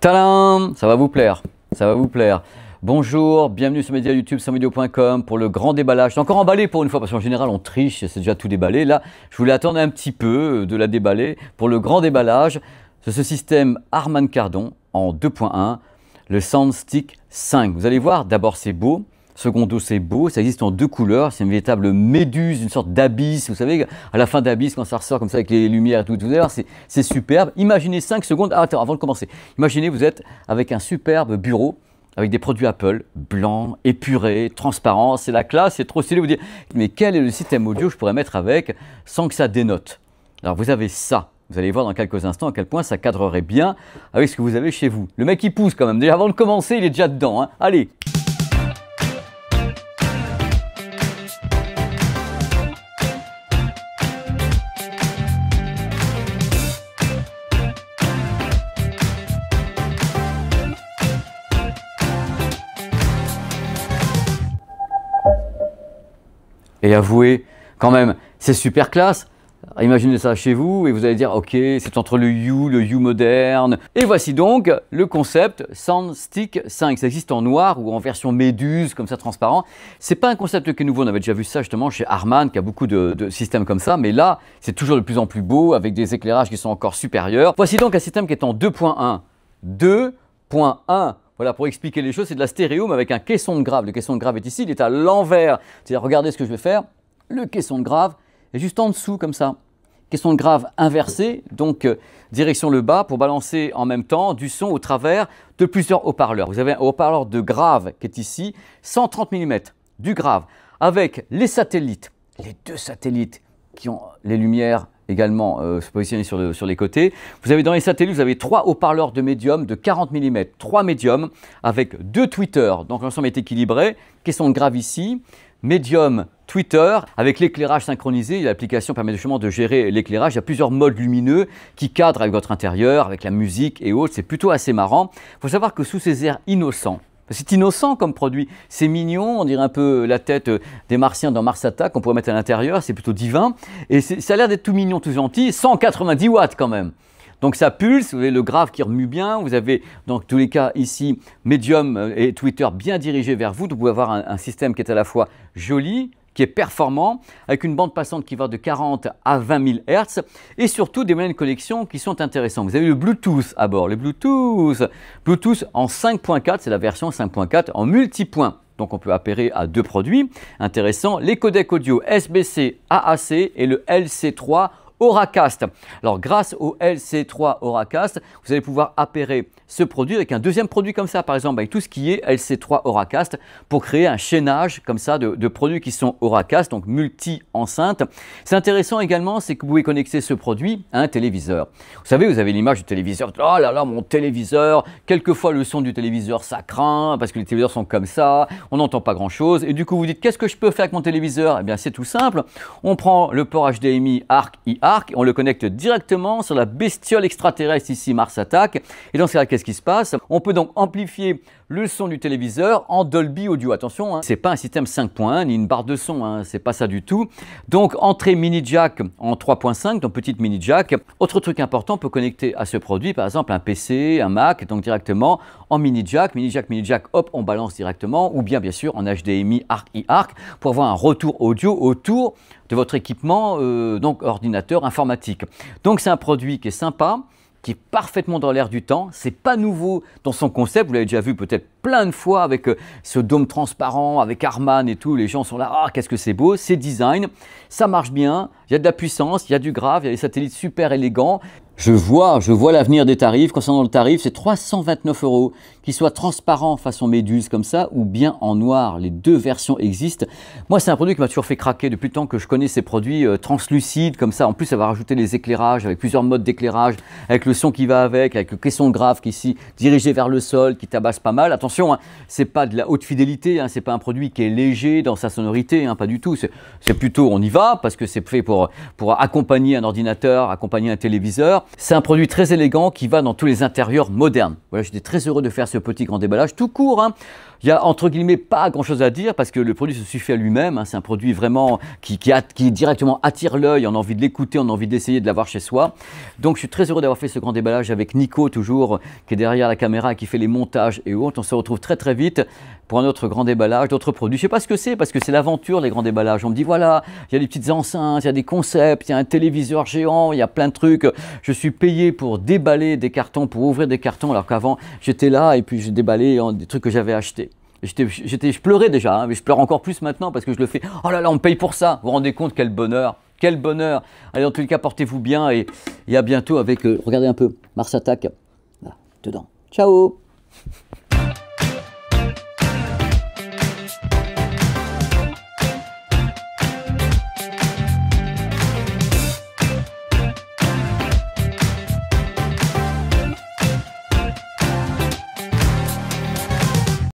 Tadam! Ça va vous plaire, ça va vous plaire. Bonjour, bienvenue sur Média YouTube, SansVideo.com pour le grand déballage. C'est encore emballé pour une fois, parce qu'en général on triche, c'est déjà tout déballé. Là, je voulais attendre un petit peu de la déballer pour le grand déballage de ce système Harman Kardon en 2.1, le SoundStick 5. Vous allez voir, d'abord c'est beau. Secondo, c'est beau, ça existe en deux couleurs, c'est une véritable méduse, une sorte d'abysse, vous savez, à la fin d'abysse, quand ça ressort comme ça avec les lumières et tout, c'est superbe. Imaginez 5 secondes, attends, avant de commencer, imaginez vous êtes avec un superbe bureau, avec des produits Apple, blancs, épurés, transparents, c'est la classe, c'est trop stylé, vous dites, mais quel est le système audio que je pourrais mettre avec sans que ça dénote? Alors vous avez ça. Vous allez voir dans quelques instants à quel point ça cadrerait bien avec ce que vous avez chez vous. Le mec il pousse quand même, déjà avant de commencer, il est déjà dedans, hein. Allez! Et avouez, quand même, c'est super classe. Imaginez ça chez vous et vous allez dire, ok, c'est entre le You moderne. Et voici donc le concept SoundStick 5. Ça existe en noir ou en version méduse, comme ça, transparent. C'est pas un concept qui est nouveau. On avait déjà vu ça justement chez Harman, qui a beaucoup de systèmes comme ça. Mais là, c'est toujours de plus en plus beau, avec des éclairages qui sont encore supérieurs. Voici donc un système qui est en 2.1. 2.1. Voilà, pour expliquer les choses, c'est de la stéréo, mais avec un caisson de grave. Le caisson de grave est ici, il est à l'envers. C'est-à-dire, regardez ce que je vais faire. Le caisson de grave est juste en dessous, comme ça. Caisson de grave inversé, donc direction le bas, pour balancer en même temps du son au travers de plusieurs haut-parleurs. Vous avez un haut-parleur de grave qui est ici, 130 mm, du grave, avec les satellites, les deux satellites qui ont les lumières également se positionner sur les côtés. Vous avez dans les satellites, vous avez 3 haut-parleurs de médium de 40 mm, 3 médiums avec 2 tweeters. Donc l'ensemble est équilibré. Caisson de grave ici, médium tweeter avec l'éclairage synchronisé. L'application permet justement de gérer l'éclairage. Il y a plusieurs modes lumineux qui cadrent avec votre intérieur, avec la musique et autres. C'est plutôt assez marrant. Il faut savoir que sous ces airs innocents, c'est innocent comme produit, c'est mignon, on dirait un peu la tête des Martiens dans Mars Attack qu'on pourrait mettre à l'intérieur, c'est plutôt divin. Et ça a l'air d'être tout mignon, tout gentil, 190 watts quand même. Donc ça pulse, vous avez le grave qui remue bien, vous avez dans tous les cas ici médium et tweeter bien dirigés vers vous. Donc vous pouvez avoir un système qui est à la fois joli, qui est performant, avec une bande passante qui va de 40 à 20 000 Hz et surtout des moyens de connexion qui sont intéressants. Vous avez le Bluetooth à bord, le Bluetooth en 5.4, c'est la version 5.4 en multipoint. Donc on peut appairer à 2 produits intéressants, les codecs audio SBC AAC et le LC3 Auracast. Alors grâce au LC3 Auracast, vous allez pouvoir appairer ce produit avec un deuxième produit comme ça, par exemple avec tout ce qui est LC3 Auracast pour créer un chaînage comme ça de produits qui sont Auracast, donc multi-enceinte. C'est intéressant également, c'est que vous pouvez connecter ce produit à un téléviseur. Vous savez, vous avez l'image du téléviseur, oh là là mon téléviseur, quelquefois le son du téléviseur ça craint parce que les téléviseurs sont comme ça, on n'entend pas grand chose et du coup vous dites qu'est-ce que je peux faire avec mon téléviseur? Eh bien c'est tout simple, on prend le port HDMI ARC, on le connecte directement sur la bestiole extraterrestre ici Mars Attack et dans ce cas qu'est-ce qui se passe? On peut donc amplifier le son du téléviseur en Dolby Audio. Attention, hein, c'est pas un système 5.1 ni une barre de son, hein, c'est pas ça du tout. Donc entrée mini jack en 3.5, donc petite mini jack. Autre truc important, on peut connecter à ce produit par exemple un PC, un Mac, donc directement en mini jack, hop, on balance directement, ou bien sûr en HDMI ARC pour avoir un retour audio autour de votre équipement, donc ordinateur informatique. Donc c'est un produit qui est sympa, qui est parfaitement dans l'air du temps. C'est pas nouveau dans son concept. Vous l'avez déjà vu peut-être plein de fois avec ce dôme transparent, avec Harman et tout. Les gens sont là, ah, qu'est-ce que c'est beau, c'est design. Ça marche bien, il y a de la puissance, il y a du grave, il y a des satellites super élégants. Je vois l'avenir des tarifs. Concernant le tarif, c'est 329 €, qu'il soit transparent façon méduse comme ça ou bien en noir. Les deux versions existent. Moi, c'est un produit qui m'a toujours fait craquer depuis le temps que je connais ces produits translucides comme ça. En plus, ça va rajouter les éclairages avec plusieurs modes d'éclairage, avec le son qui va avec le caisson grave qui est ici dirigé vers le sol, qui tabasse pas mal. Attention, hein, c'est pas de la haute fidélité, hein, c'est pas un produit qui est léger dans sa sonorité, hein, pas du tout. C'est plutôt, on y va parce que c'est fait pour accompagner un ordinateur, accompagner un téléviseur. voir. C'est un produit très élégant qui va dans tous les intérieurs modernes. Voilà, j'étais très heureux de faire ce petit grand déballage tout court, hein. Il y a entre guillemets pas grand chose à dire parce que le produit se suffit à lui-même, hein. C'est un produit vraiment qui directement attire l'œil, on a envie de l'écouter, on a envie d'essayer de l'avoir chez soi. Donc je suis très heureux d'avoir fait ce grand déballage avec Nico toujours, qui est derrière la caméra et qui fait les montages et autres. On se retrouve très très vite pour un autre grand déballage, d'autres produits. Je ne sais pas ce que c'est parce que c'est l'aventure les grands déballages. On me dit voilà, il y a des petites enceintes, il y a des concepts, il y a un téléviseur géant, il y a plein de trucs. Je suis payé pour déballer des cartons, pour ouvrir des cartons alors qu'avant j'étais là et puis je déballais des trucs que j'avais achetés. Je pleurais déjà, hein, mais je pleure encore plus maintenant parce que je le fais. Oh là là, on me paye pour ça. Vous vous rendez compte, quel bonheur, quel bonheur. Allez, en tous les cas, portez-vous bien et à bientôt avec, regardez un peu, Mars Attack, là, dedans. Ciao.